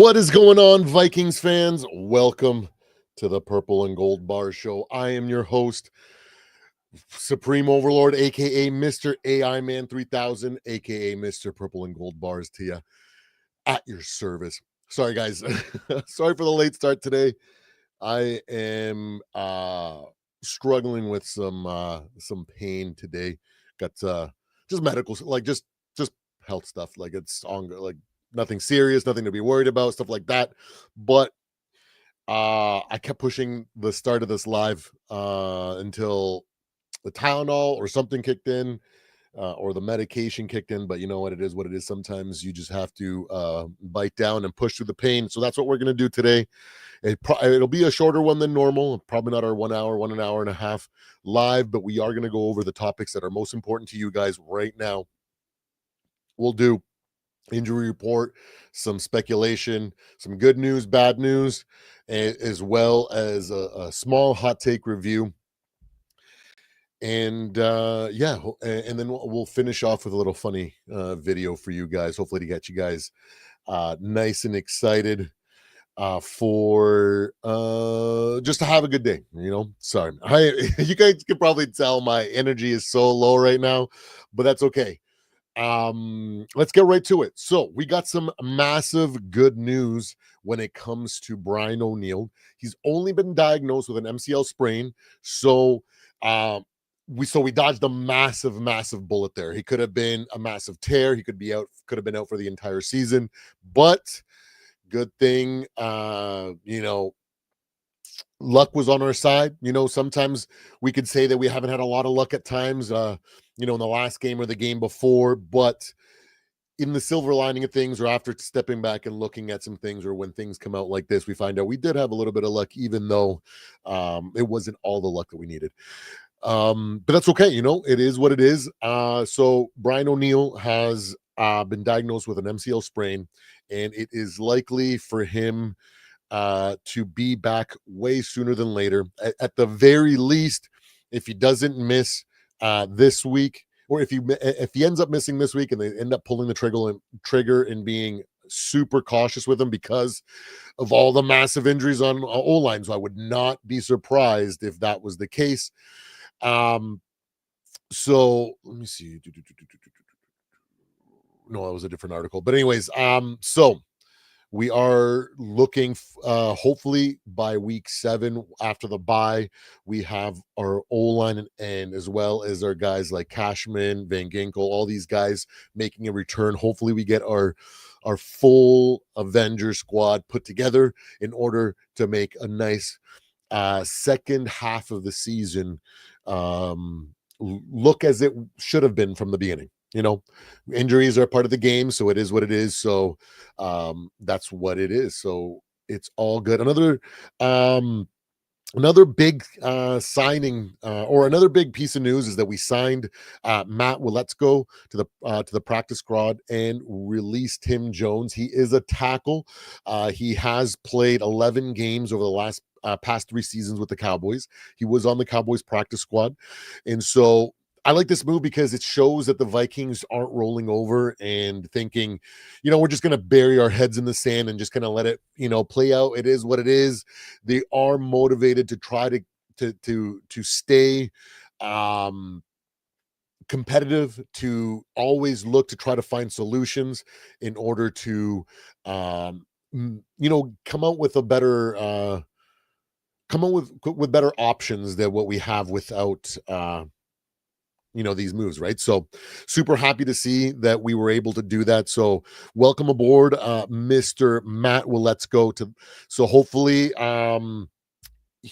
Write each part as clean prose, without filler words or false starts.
What is going on, Vikings fans? Welcome to the Purple and Gold Bar Show. I am your host, Supreme Overlord, aka Mr. AI Man 3000, aka Mr. Purple and Gold Bars to you at your service. Sorry, guys. Sorry for the late start today. I am struggling with some pain today. Got just medical, like just health stuff. Like it's on, like nothing serious, nothing to be worried about, stuff like that. But I kept pushing the start of this live until the Tylenol or something kicked in, or the medication kicked in. But you know what? It is what it is. Sometimes you just have to bite down and push through the pain. So that's what we're going to do today. It'll be a shorter one than normal. Probably not our 1 hour, an hour and a half live, but we are going to go over the topics that are most important to you guys right now. We'll do injury report, some speculation, some good news, bad news, as well as a small hot take review. And and then we'll finish off with a little funny video for you guys, hopefully to get you guys nice and excited for just to have a good day. Sorry, you guys can probably tell my energy is so low right now, but that's okay. Let's get right to it. So we got some massive good news when it comes to Brian O'Neill. He's only been diagnosed with an MCL sprain, so we dodged a massive bullet there. He could have been a massive tear. He could have been out for the entire season, but good thing, luck was on our side. Sometimes we could say that we haven't had a lot of luck at times, in the last game or the game before, but in the silver lining of things, or after stepping back and looking at some things, or when things come out like this, we find out we did have a little bit of luck, even though it wasn't all the luck that we needed. But that's okay. It is what it is. So Brian O'Neill has been diagnosed with an MCL sprain, and it is likely for him to be back way sooner than later. At the very least, if he doesn't miss this week, or if he ends up missing this week and they end up pulling the trigger and being super cautious with him because of all the massive injuries on O-line. So I would not be surprised if that was the case. So let me see. No, that was a different article. But anyways, so we are looking, hopefully by week 7 after the bye, we have our O-line and as well as our guys like Cashman, Van Ginkel, all these guys making a return. Hopefully we get our full Avenger squad put together in order to make a nice second half of the season look as it should have been from the beginning. Injuries are part of the game, so it is what it is. So that's what it is. So it's all good. Another big signing, or another big piece of news, is that we signed Matt Willetsko to the practice squad and released Tim Jones. He is a tackle. He has played 11 games over the past 3 seasons with the Cowboys. He was on the Cowboys practice squad, and so I like this move because it shows that the Vikings aren't rolling over and thinking, we're just going to bury our heads in the sand and just going to let it, play out. It is what it is. They are motivated to try to stay competitive, to always look to try to find solutions in order to, come out with a better, come up with better options than what we have without, these moves, right? So super happy to see that we were able to do that. So welcome aboard, Mr. Matt Willetsko. So hopefully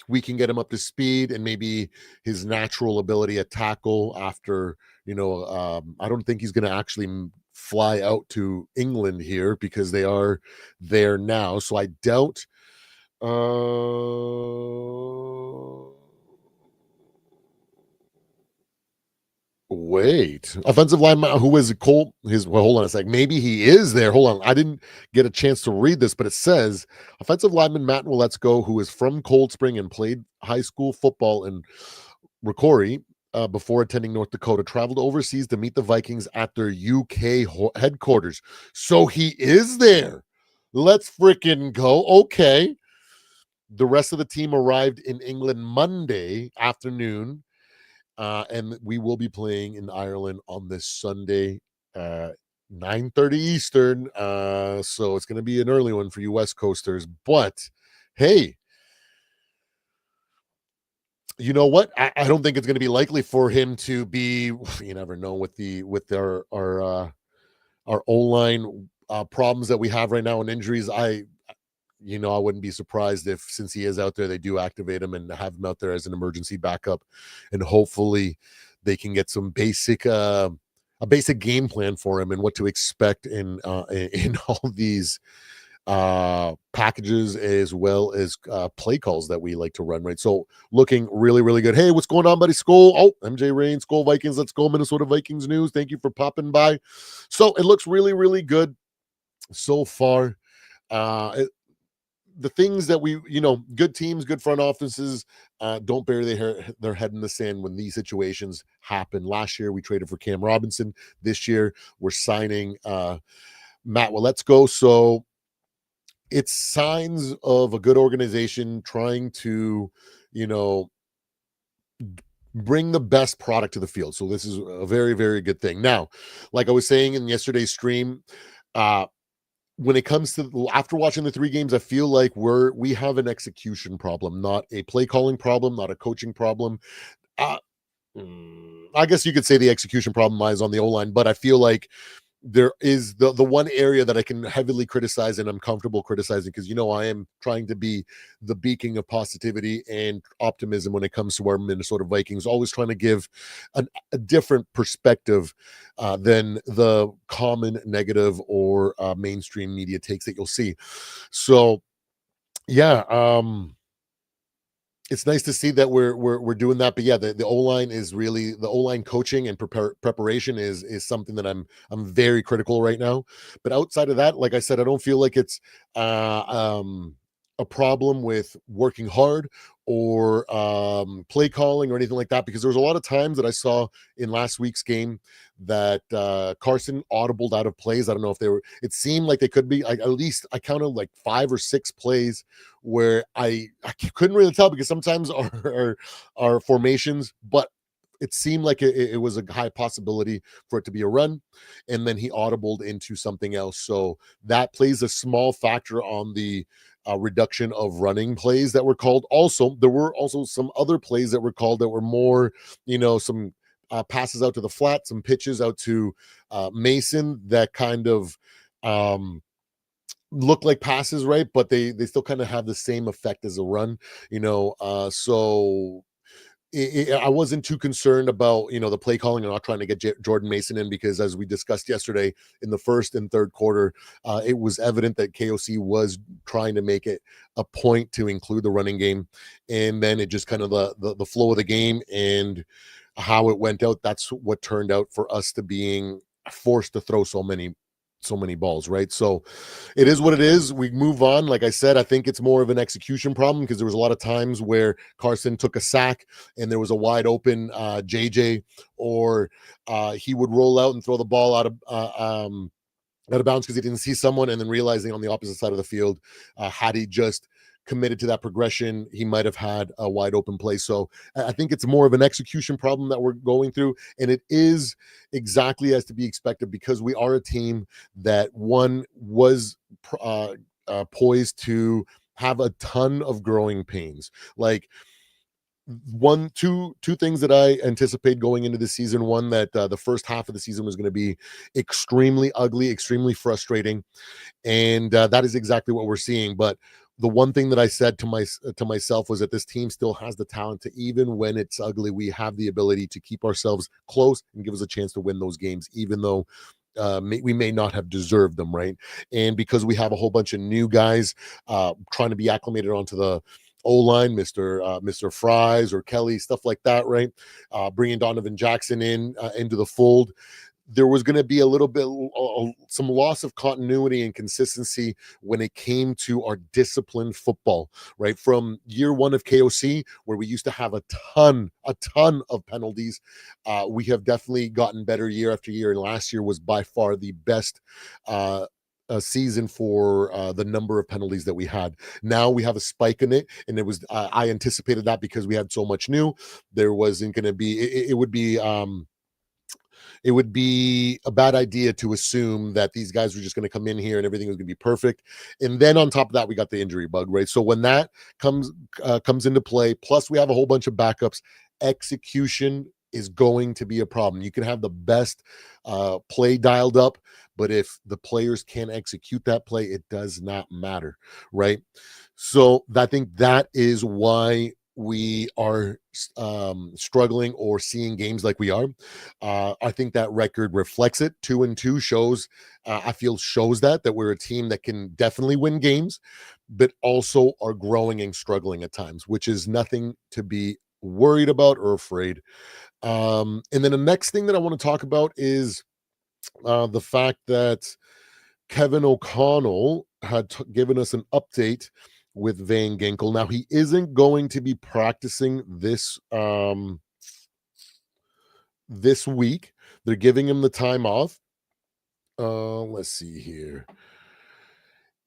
we can get him up to speed and maybe his natural ability at tackle after, I don't think he's going to actually fly out to England here because they are there now. So I doubt wait, offensive lineman who is Cole? Hold on a sec. Maybe he is there. Hold on, I didn't get a chance to read this, but it says offensive lineman Matt Willetsko, who is from Cold Spring and played high school football in Rocori before attending North Dakota, traveled overseas to meet the Vikings at their UK headquarters. So he is there. Let's freaking go. Okay. The rest of the team arrived in England Monday afternoon, and we will be playing in Ireland on this Sunday, 9:30 Eastern. So it's going to be an early one for you West Coasters. But hey, you know what? I don't think it's going to be likely for him to be. You never know with our O line problems that we have right now and injuries. I wouldn't be surprised if, since he is out there, they do activate him and have him out there as an emergency backup, and hopefully they can get some a basic game plan for him and what to expect in all these packages, as well as play calls that we like to run, right? So looking really, really good. Hey, what's going on, buddy? Skull. Oh, MJ Rain, Skull Vikings. Let's go, Minnesota Vikings news. Thank you for popping by. So it looks really, really good so far. The things that good teams, good front offices, don't bury their head in the sand when these situations happen. Last year, we traded for Cam Robinson. This year, we're signing Matt Waletzko. So it's signs of a good organization trying to, you know, bring the best product to the field. So this is a very, very good thing. Now, like I was saying in yesterday's stream, uh, when it comes to after watching the 3 games, I feel like we have an execution problem, not a play calling problem, not a coaching problem. Uh, I guess you could say the execution problem lies on the O line, but I feel like there is the one area that I can heavily criticize, and I'm comfortable criticizing, because I am trying to be the beacon of positivity and optimism when it comes to our Minnesota Vikings, always trying to give a different perspective than the common negative or mainstream media takes that you'll see. So yeah, it's nice to see that we're doing that. But yeah, the O line is really, the O line coaching and preparation is something that I'm very critical right now. But outside of that, like I said, I don't feel like it's uh, um, a problem with working hard or play calling or anything like that. Because there was a lot of times that I saw in last week's game that Carson audibled out of plays. I don't know if they were. It seemed like they could be. At least I counted like 5 or 6 plays where I couldn't really tell, because sometimes our formations, but it seemed like it was a high possibility for it to be a run, and then he audibled into something else. So that plays a small factor on the reduction of running plays that were called. Also, there were also some other plays that were called that were more, some passes out to the flat, some pitches out to Mason that kind of look like passes, right? But they still kind of have the same effect as a run, so I wasn't too concerned about the play calling and not trying to get Jordan Mason in, because as we discussed yesterday, in the first and third quarter, it was evident that KOC was trying to make it a point to include the running game, and then it just kind of the flow of the game and how it went out. That's what turned out for us to being forced to throw so many balls, right? So it is what it is. We move on. Like I said, I think it's more of an execution problem, because there was a lot of times where Carson took a sack and there was a wide open JJ, or he would roll out and throw the ball out of bounds because he didn't see someone, and then realizing on the opposite side of the field, had he just committed to that progression, he might have had a wide open play. So I think it's more of an execution problem that we're going through, and it is exactly as to be expected, because we are a team that one was poised to have a ton of growing pains. Like, two things that I anticipate going into the season. One, that the first half of the season was going to be extremely ugly, extremely frustrating, and that is exactly what we're seeing. But the one thing that I said to myself was that this team still has the talent to, even when it's ugly, we have the ability to keep ourselves close and give us a chance to win those games, even though we may not have deserved them, right? And because we have a whole bunch of new guys trying to be acclimated onto the O line, Mr. Fries or Kelly, stuff like that, right? Bringing Donovan Jackson into the fold, there was going to be a little bit some loss of continuity and consistency when it came to our disciplined football, right? From year one of KOC, where we used to have a ton of penalties, we have definitely gotten better year after year, and last year was by far the best season for the number of penalties that we had. Now we have a spike in it, and it was I anticipated that because we had so much new. There wasn't going to be it would be a bad idea to assume that these guys were just going to come in here and everything was going to be perfect. And then on top of that, we got the injury bug, right? So when that comes into play, plus we have a whole bunch of backups, execution is going to be a problem. You can have the best play dialed up, but if the players can't execute that play, it does not matter, right? So I think that is why we are struggling or seeing games like we are. I think that record reflects it. 2-2 shows, I feel shows that we're a team that can definitely win games, but also are growing and struggling at times, which is nothing to be worried about or afraid. And then the next thing that I want to talk about is the fact that Kevin O'Connell had given us an update with Van Ginkel. Now he isn't going to be practicing this week. They're giving him the time off. Let's see here.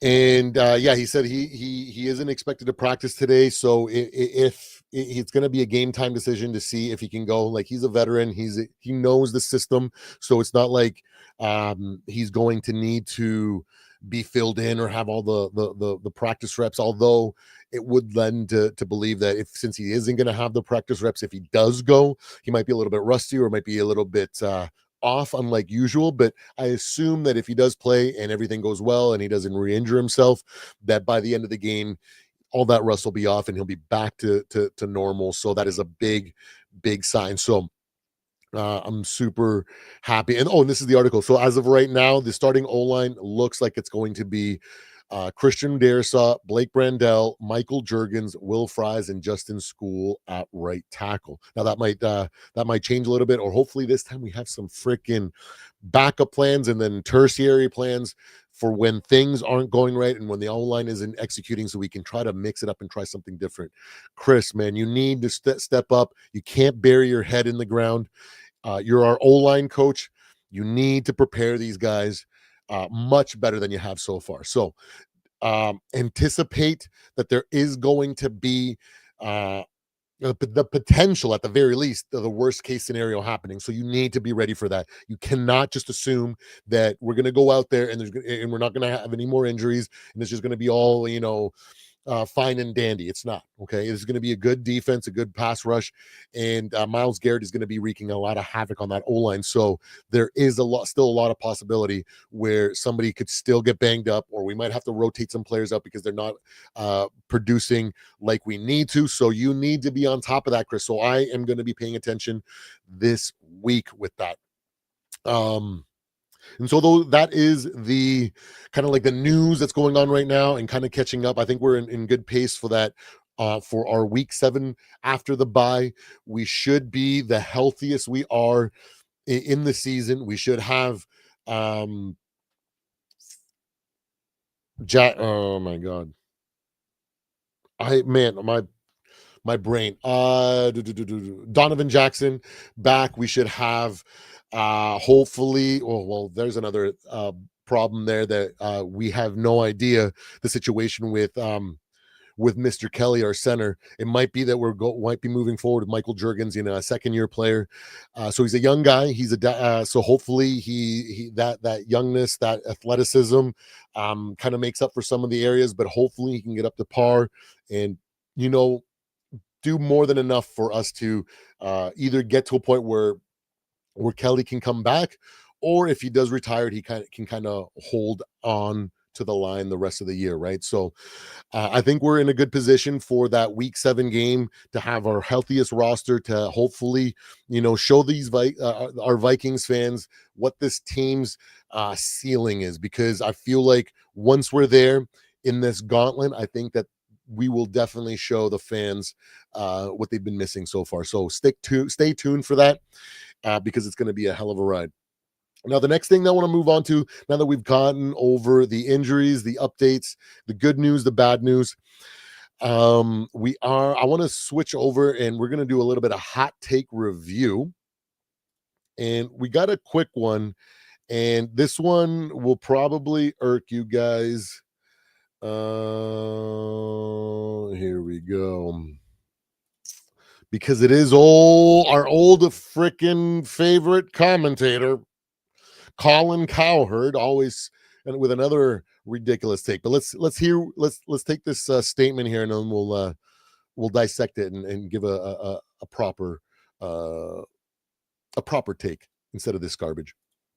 And yeah, he said he isn't expected to practice today. So if it's going to be a game time decision to see if he can go, like he's a veteran, he knows the system, so it's not like he's going to need to be filled in or have all the practice reps. Although it would lend to believe that if since he isn't going to have the practice reps, if he does go, he might be a little bit rusty or might be a little bit off unlike usual. But I assume that if he does play and everything goes well and he doesn't re-injure himself, that by the end of the game all that rust will be off and he'll be back to normal. So that is a big sign. So I'm super happy. And and this is the article. So as of right now, the starting O-line looks like it's going to be Christian Darrisaw, Blake Brandell, Michael Jurgens, Will Fries, and Justin School at right tackle. Now that might change a little bit, or hopefully this time we have some freaking backup plans and then tertiary plans for when things aren't going right and when the O-line isn't executing, so we can try to mix it up and try something different. Chris, man, you need to step up. You can't bury your head in the ground. You're our O-line coach. You need to prepare these guys much better than you have so far. So anticipate that there is going to be the potential, at the very least, the worst case scenario happening. So you need to be ready for that. You cannot just assume that we're going to go out there and we're not going to have any more injuries and it's just going to be all fine and dandy. It's not. Okay, it's going to be a good defense, a good pass rush, and Myles Garrett is going to be wreaking a lot of havoc on that O-line. So there is still a lot of possibility where somebody could still get banged up, or we might have to rotate some players up because they're not producing like we need to. So you need to be on top of that, Chris. So I am going to be paying attention this week with that. And so though that is the kind of like the news that's going on right now and kind of catching up, I think we're in good pace for that. For our week 7 after the bye, we should be the healthiest we are in the season. We should have Jack. Oh my god, my brain. Donovan Jackson back. We should have hopefully. Oh well, there's another problem there that we have no idea the situation with Mr. Kelly, our center. It might be that might be moving forward with Michael Jurgens, a second-year player. So he's a young guy. So hopefully he that youngness, that athleticism, kind of makes up for some of the areas. But hopefully he can get up to par and do more than enough for us to either get to a point where Kelly can come back, or if he does retire, he can kind of hold on to the line the rest of the year, right? So I think we're in a good position for that week 7 game to have our healthiest roster to hopefully, show these our Vikings fans what this team's ceiling is, because I feel like once we're there in this gauntlet, I think that we will definitely show the fans what they've been missing so far. So stay tuned for that because it's going to be a hell of a ride. Now, the next thing that I want to move on to, now that we've gotten over the injuries, the updates, the good news, the bad news, I want to switch over and we're going to do a little bit of hot take review. And we got a quick one. And this one will probably irk you guys. Here we go. Because it is our old freaking favorite commentator, Colin Cowherd, always and with another ridiculous take. But let's take this statement here, and then we'll dissect it and give a proper take instead of this garbage.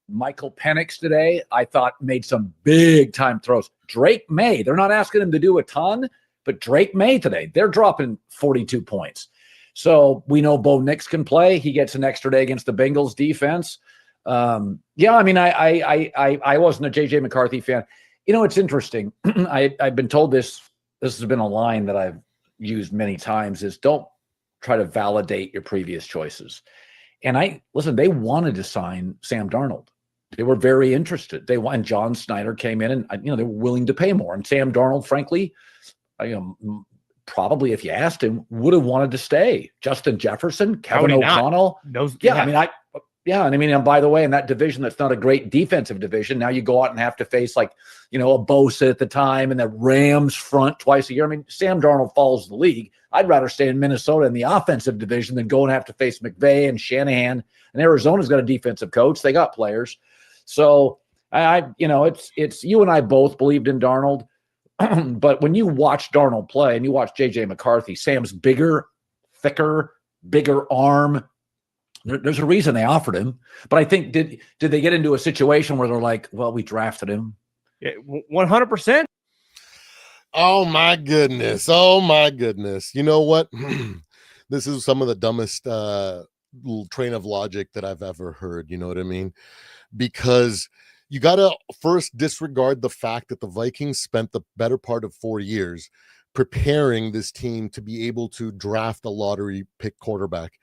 Michael Penix today, I thought, made some big time throws. Drake May, they're not asking him to do a ton, but Drake May today, they're dropping 42 points. So we know Bo Nix can play. He gets an extra day against the Bengals defense. Yeah, I mean, I wasn't a JJ McCarthy fan. You know, it's interesting. I've been told this has been a line that I've used many times, is don't try to validate your previous choices. And they wanted to sign Sam Darnold. They were very interested. And John Snyder came in and, they were willing to pay more. And Sam Darnold, frankly, probably if you asked him, would have wanted to stay. Justin Jefferson, Kevin O'Connell. And by the way, in that division, that's not a great defensive division. Now you go out and have to face a Bosa at the time and the Rams front twice a year. I mean, Sam Darnold follows the league. I'd rather stay in Minnesota in the offensive division than go and have to face McVay and Shanahan. And Arizona's got a defensive coach. They got players. So it's you and I both believed in Darnold. But when you watch Darnold play and you watch JJ McCarthy, Sam's bigger, thicker, bigger arm. There's a reason they offered him. But I think did they get into a situation where they're like, well, we drafted him? Yeah, 100%. Oh my goodness. You know what? This is some of the dumbest train of logic that I've ever heard. You know what I mean? Because you got to first disregard the fact that the Vikings spent the better part of 4 years preparing this team to be able to draft a lottery pick quarterback.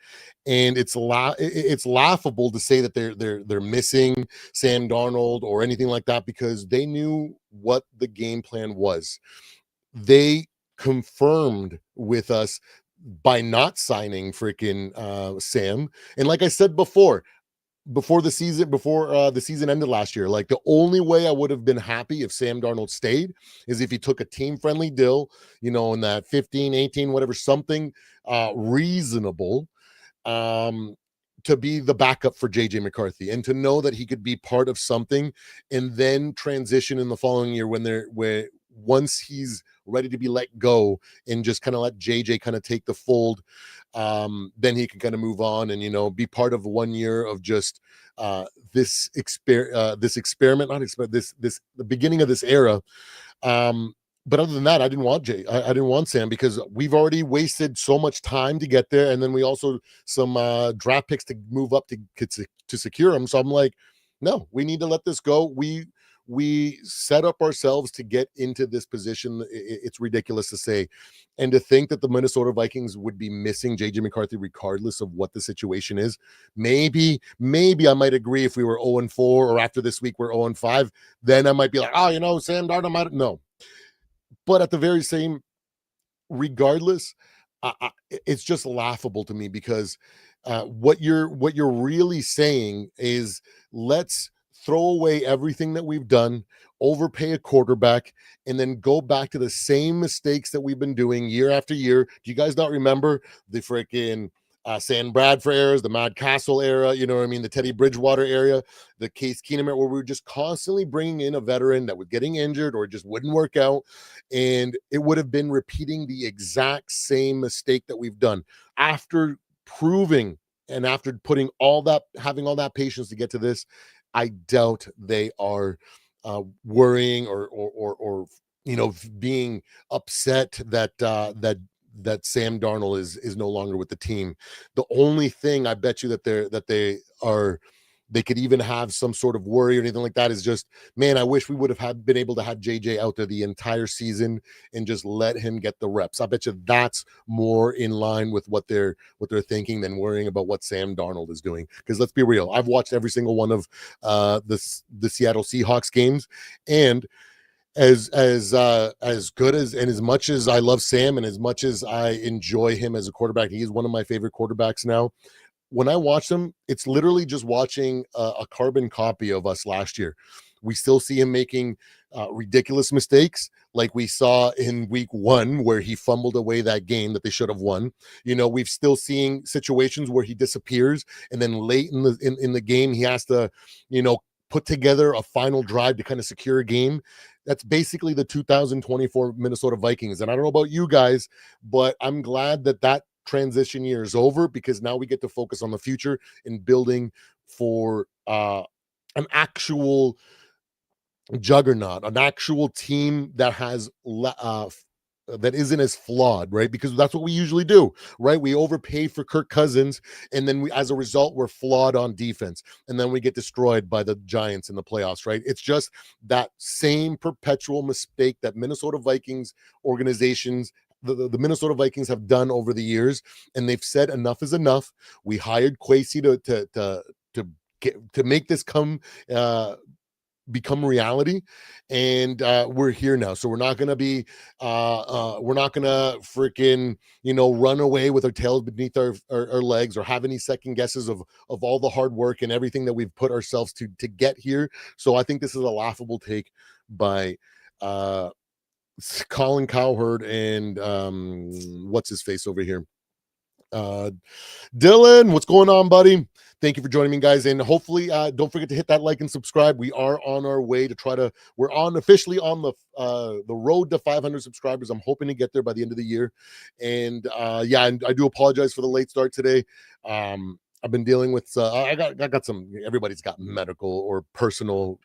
And it's laughable to say that they're missing Sam Darnold or anything like that, because they knew what the game plan was. They confirmed with us by not signing freaking Sam. And like I said before the season ended last year, like the only way I would have been happy if Sam Darnold stayed is if he took a team-friendly deal, in that 15, 18, whatever, something reasonable, to be the backup for JJ McCarthy and to know that he could be part of something and then transition in the following year once he's ready to be let go and just kind of let JJ kind of take the fold. Then he can kind of move on and, be part of 1 year of just the beginning of this era. But other than that, I didn't want Sam, because we've already wasted so much time to get there. And then we also some draft picks to move up to secure him. So I'm like, no, we need to let this go. We set up ourselves to get into this position. It's ridiculous to say. And to think that the Minnesota Vikings would be missing JJ McCarthy regardless of what the situation is. Maybe I might agree if we were 0-4 or after this week we're 0-5, then I might be like, Sam Darnold might. No. But at the very same, regardless, it's just laughable to me, because what you're really saying is, let's throw away everything that we've done, overpay a quarterback, and then go back to the same mistakes that we've been doing year after year. Do you guys not remember the freaking Sam Bradford eras, the Matt Castle era, the Teddy Bridgewater era, the Case Keenum era, where we were just constantly bringing in a veteran that was getting injured or just wouldn't work out, and it would have been repeating the exact same mistake that we've done after proving and after having all that patience to get to this. I doubt they are worrying or being upset that Sam Darnold is no longer with the team. The only thing I bet you that they could even have some sort of worry or anything like that is just, man, I wish we would have been able to have JJ out there the entire season and just let him get the reps. I bet you that's more in line with what they're thinking than worrying about what Sam Darnold is doing. Because let's be real, I've watched every single one of the Seattle Seahawks games, and as good as and as much as I love Sam and as much as I enjoy him as a quarterback, he is one of my favorite quarterbacks now. when I watch them, it's literally just watching a carbon copy of us last year. We still see him making ridiculous mistakes, like we saw in week 1 where he fumbled away that game that they should have won. We've still seeing situations where he disappears, and then late in the game he has to, put together a final drive to kind of secure a game. That's basically the 2024 Minnesota Vikings. And I don't know about you guys, but I'm glad that transition year is over, because now we get to focus on the future and building for an actual juggernaut, an actual team that has that isn't as flawed, right? Because that's what we usually do, right? We overpay for Kirk Cousins, and then as a result, we're flawed on defense, and then we get destroyed by the Giants in the playoffs, right? It's just that same perpetual mistake that Minnesota Vikings organizations, the Minnesota Vikings have done over the years, and they've said enough is enough. We hired Kwesi to make this become reality, and we're here now. So we're not gonna be we're not gonna freaking run away with our tails beneath our legs, or have any second guesses of all the hard work and everything that we've put ourselves to get here. So I think this is a laughable take by Colin Cowherd and what's his face over here, Dylan. What's going on, buddy? Thank you for joining me, guys, and hopefully don't forget to hit that like and subscribe. We are on our way to we're officially on the road to 500 subscribers. I'm hoping to get there by the end of the year. And and I do apologize for the late start today. I've been dealing with I got some, everybody's got medical or personal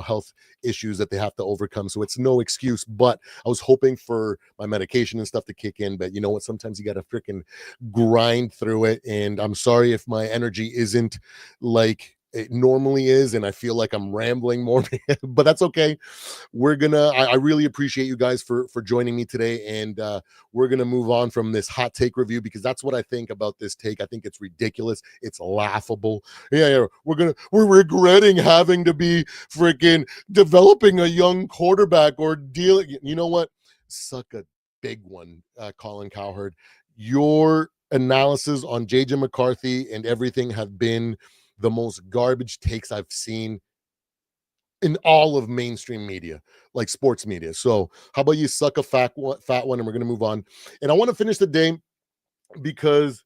health issues that they have to overcome, so it's no excuse. But I was hoping for my medication and stuff to kick in, but you know what, sometimes you got to freaking grind through it. And I'm sorry if my energy isn't like it normally is, and I feel like I'm rambling more, but that's okay. I really appreciate you guys for joining me today, and we're gonna move on from this hot take review, because that's what I think about this take. I think it's ridiculous, it's laughable. We're regretting having to be freaking developing a young quarterback or dealing. You know what, suck a big one, Colin Cowherd. Your analysis on JJ McCarthy and everything have been the most garbage takes I've seen in all of mainstream media, like sports media. So how about you suck a fat one, and we're going to move on. And I want to finish the day because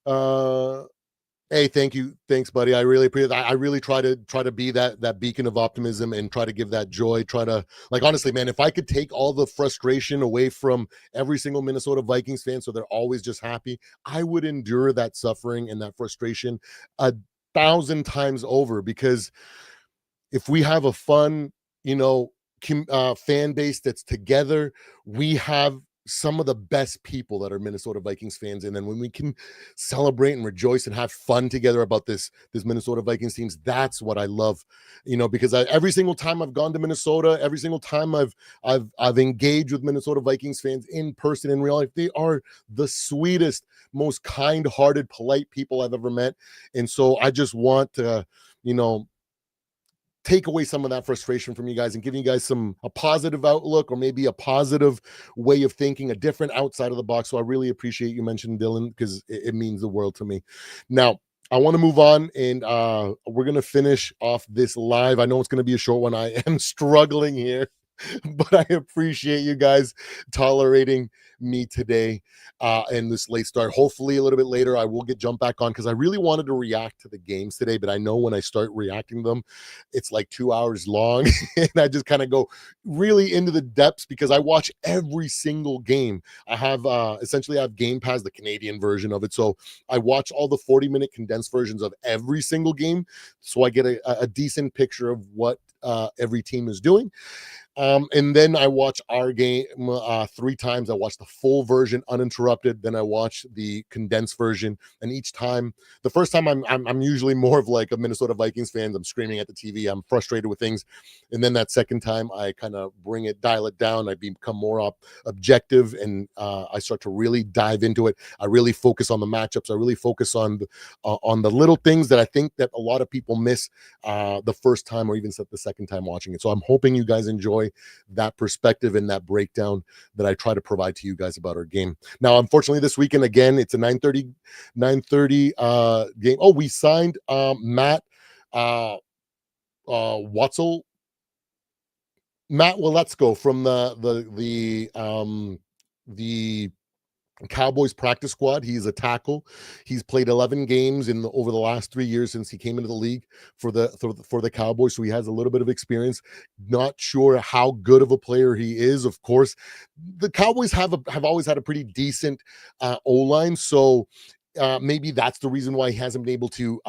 hey, thank you. Thanks, buddy. I really appreciate it. I really try to be that beacon of optimism and try to give that joy. Try to, like, honestly, man, if I could take all the frustration away from every single Minnesota Vikings fan so they're always just happy, I would endure that suffering and that frustration 1,000 times over. Because if we have a fun, fan base that's together, we have some of the best people that are Minnesota Vikings fans. And then when we can celebrate and rejoice and have fun together about this Minnesota Vikings teams, that's what I love, because every single time I've gone to Minnesota, every single time I've engaged with Minnesota Vikings fans in person, in real life, they are the sweetest, most kind-hearted, polite people I've ever met. And so I just want to, take away some of that frustration from you guys and giving you guys a positive outlook, or maybe a positive way of thinking, a different outside of the box. So I really appreciate you mentioning Dylan, because it means the world to me. Now, I want to move on, and we're going to finish off this live. I know it's going to be a short one. I am struggling here, but I appreciate you guys tolerating me today in this late start. Hopefully a little bit later I will jump back on, because I really wanted to react to the games today, but I know when I start reacting to them, it's like 2 hours long and I just kind of go really into the depths, because I watch every single game. I have essentially I have Game Pass, the Canadian version of it, so I watch all the 40-minute condensed versions of every single game, so I get a decent picture of what every team is doing. And then I watch our game 3 times. I watch the full version uninterrupted, then I watch the condensed version. And each time, the first time I'm usually more of like a Minnesota Vikings fan. I'm screaming at the TV, I'm frustrated with things. And then that second time I kind of dial it down. I become more objective, and I start to really dive into it. I really focus on the matchups. I really focus on the little things that I think that a lot of people miss the first time, or even the second time watching it. So I'm hoping you guys enjoy. enjoy that perspective and that breakdown that I try to provide to you guys about our game. Now, unfortunately, this weekend, again, it's a 9:30 game. Oh, we signed Matt Watzel. Matt Waletzko from the Cowboys practice squad. He's a tackle. He's played 11 games over the last 3 years since he came into the league for the Cowboys. So he has a little bit of experience. Not sure how good of a player he is. Of course, the Cowboys have always had a pretty decent O-line. So maybe that's the reason why he hasn't been able to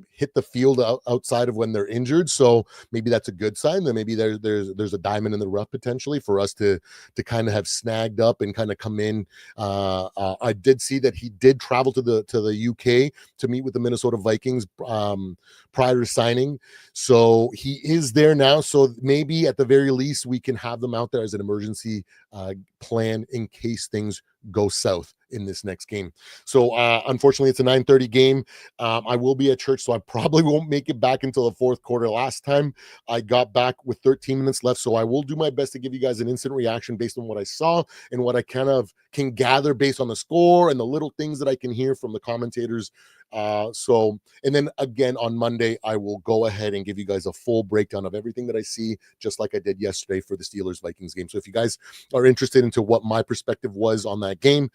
hit the field outside of when they're injured. So maybe that's a good sign that maybe there's a diamond in the rough potentially for us to kind of have snagged up and kind of come in. I did see that he did travel to the UK to meet with the Minnesota Vikings prior to signing. So he is there now. So maybe at the very least we can have them out there as an emergency plan in case things go south in this next game. So unfortunately, it's a 9:30 game. I will be at church, so I probably won't make it back until the fourth quarter. Last time I got back with 13 minutes left, so I will do my best to give you guys an instant reaction based on what I saw and what I kind of can gather based on the score and the little things that I can hear from the commentators. And then again on Monday, I will go ahead and give you guys a full breakdown of everything that I see, just like I did yesterday for the Steelers-Vikings game. So if you guys are interested into what my perspective was on that game,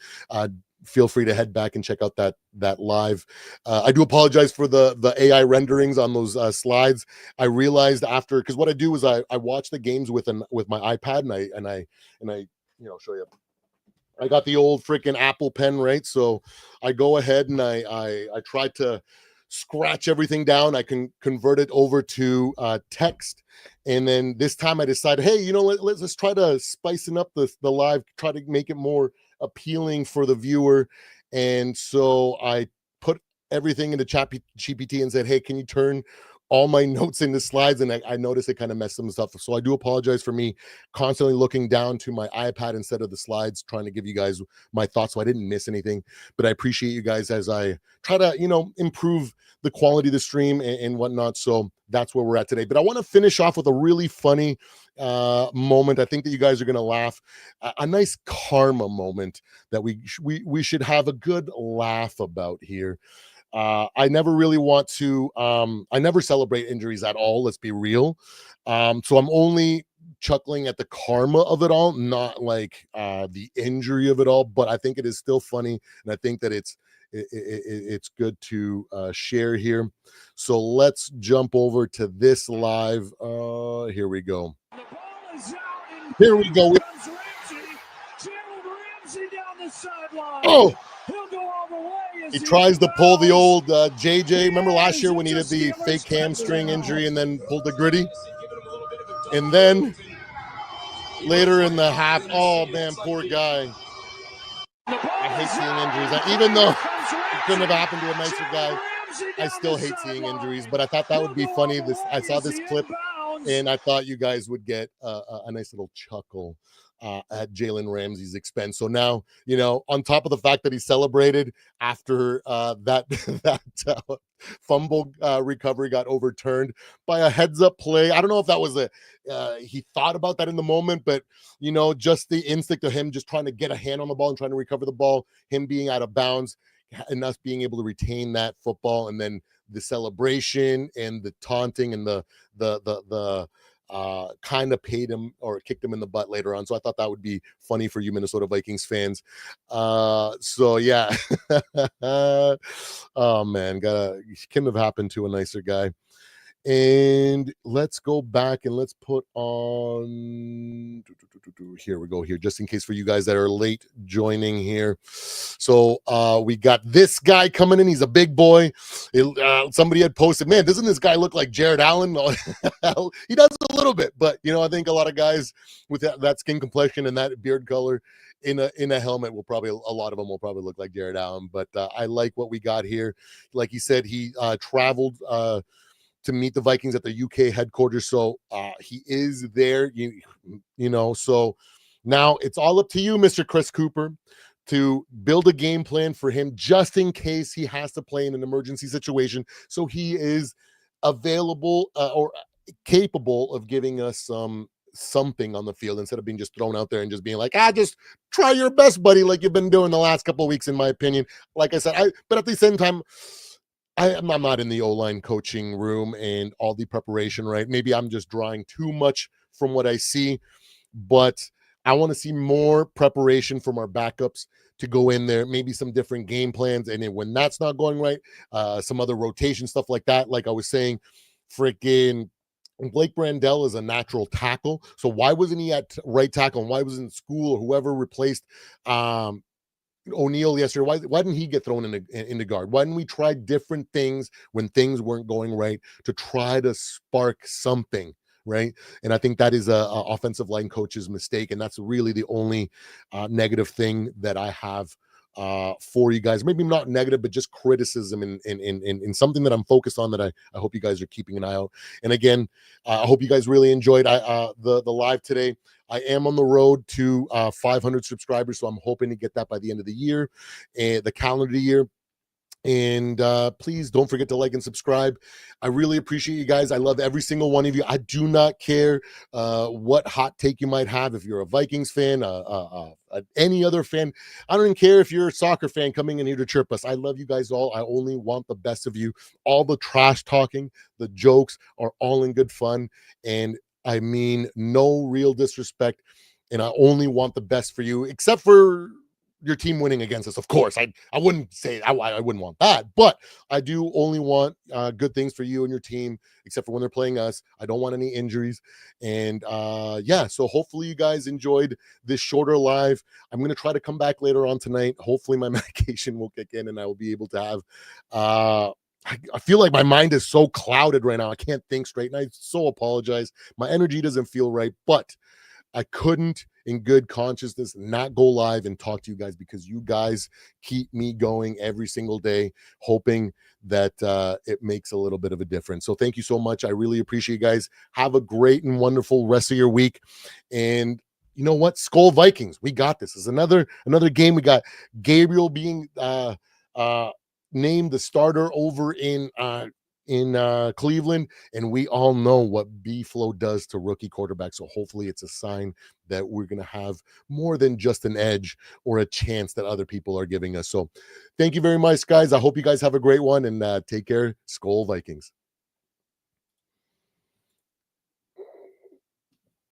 feel free to head back and check out that live. I do apologize for the AI renderings on those slides. I realized after, because what I do is I watch the games with my iPad and I show you. I got the old freaking Apple Pen, right? So I go ahead and I try to scratch everything down. I can convert it over to text. And then this time I decided, hey, let's try to spicing up the live, try to make it more appealing for the viewer. And so I put everything into GPT and said, hey, can you turn all my notes into slides? And I noticed it kind of messed some stuff. So I do apologize for me constantly looking down to my iPad instead of the slides, trying to give you guys my thoughts so I didn't miss anything. But I appreciate you guys as I try to, improve the quality of the stream and whatnot. So that's where we're at today. But I want to finish off with a really funny moment. I think that you guys are going to laugh. A nice karma moment that we should have a good laugh about here. I never really want to, I never celebrate injuries at all. Let's be real. So I'm only chuckling at the karma of it all, not like the injury of it all, but I think it is still funny. And I think that it's good to share here. So let's jump over to this live. Here we go. Here we go. Oh, he tries to pull the old JJ. Remember last year when he did the fake hamstring injury and then pulled the gritty? And then later in the half, oh man, poor guy. I hate seeing injuries. Even though it couldn't have happened to a nicer guy, I still hate seeing injuries. But I thought that would be funny. I saw this clip and I thought you guys would get a nice little chuckle at Jalen Ramsey's expense. So now, on top of the fact that he celebrated after that fumble recovery got overturned by a heads-up play. I don't know if that was he thought about that in the moment, but just the instinct of him just trying to get a hand on the ball and trying to recover the ball, him being out of bounds and us being able to retain that football, and then the celebration and the taunting and the kind of paid him or kicked him in the butt later on. So I thought that would be funny for you Minnesota Vikings fans. So yeah. Oh man, couldn't have happened to a nicer guy. And let's go back and let's put on, here we go here, just in case for you guys that are late joining here. So we got this guy coming in. He's a big boy. Somebody had posted, man, doesn't this guy look like Jared Allen? He does a little bit, but I think a lot of guys with that skin complexion and that beard color in a helmet a lot of them will probably look like Jared Allen. But I like what we got here. Like he said, he traveled to meet the Vikings at the UK headquarters. So he is there, so now it's all up to you, Mr. Chris Cooper, to build a game plan for him just in case he has to play in an emergency situation. So he is available or capable of giving us something on the field instead of being just thrown out there and just being like, just try your best, buddy, like you've been doing the last couple of weeks, in my opinion. Like I said, but at the same time, I'm not in the O-line coaching room and all the preparation, right? Maybe I'm just drawing too much from what I see, but I want to see more preparation from our backups to go in there, maybe some different game plans. And then when that's not going right, some other rotation stuff like that. Like I was saying, freaking Blake Brandel is a natural tackle. So why wasn't he at right tackle? And why wasn't school or whoever replaced O'Neal yesterday? Why didn't he get thrown into guard? Why didn't we try different things when things weren't going right to try to spark something? Right. And I think that is a offensive line coach's mistake. And that's really the only negative thing that I have for you guys. Maybe not negative, but just criticism in something that I'm focused on that I hope you guys are keeping an eye out. And again, I hope you guys really enjoyed the live today. I am on the road to 500 subscribers, so I'm hoping to get that by the end of the year, and the calendar year. And please don't forget to like and subscribe. I really appreciate you guys. I love every single one of you. I do not care what hot take you might have. If you're a Vikings fan, any other fan, I don't even care if you're a soccer fan coming in here to chirp us. I love you guys all. I only want the best of you. All the trash talking, the jokes are all in good fun. And I mean, no real disrespect. And I only want the best for you, except for your team winning against us. Of course, I wouldn't say I wouldn't want that, but I do only want good things for you and your team, except for when they're playing us. I don't want any injuries. And yeah, so hopefully you guys enjoyed this shorter live. I'm going to try to come back later on tonight. Hopefully my medication will kick in and I will be able to have I feel like my mind is so clouded right now. I can't think straight, and I so apologize. My energy doesn't feel right, but I couldn't, in good consciousness, not go live and talk to you guys, because you guys keep me going every single day, hoping that it makes a little bit of a difference. So thank you so much. I really appreciate you guys. Have a great and wonderful rest of your week. And you know what? Skol Vikings. We got this. It's another game. We got Gabriel being named the starter over in Cleveland, and we all know what B-Flow does to rookie quarterbacks. So hopefully it's a sign that we're going to have more than just an edge or a chance that other people are giving us. So thank you very much, guys. I hope you guys have a great one, and take care. Skol Vikings.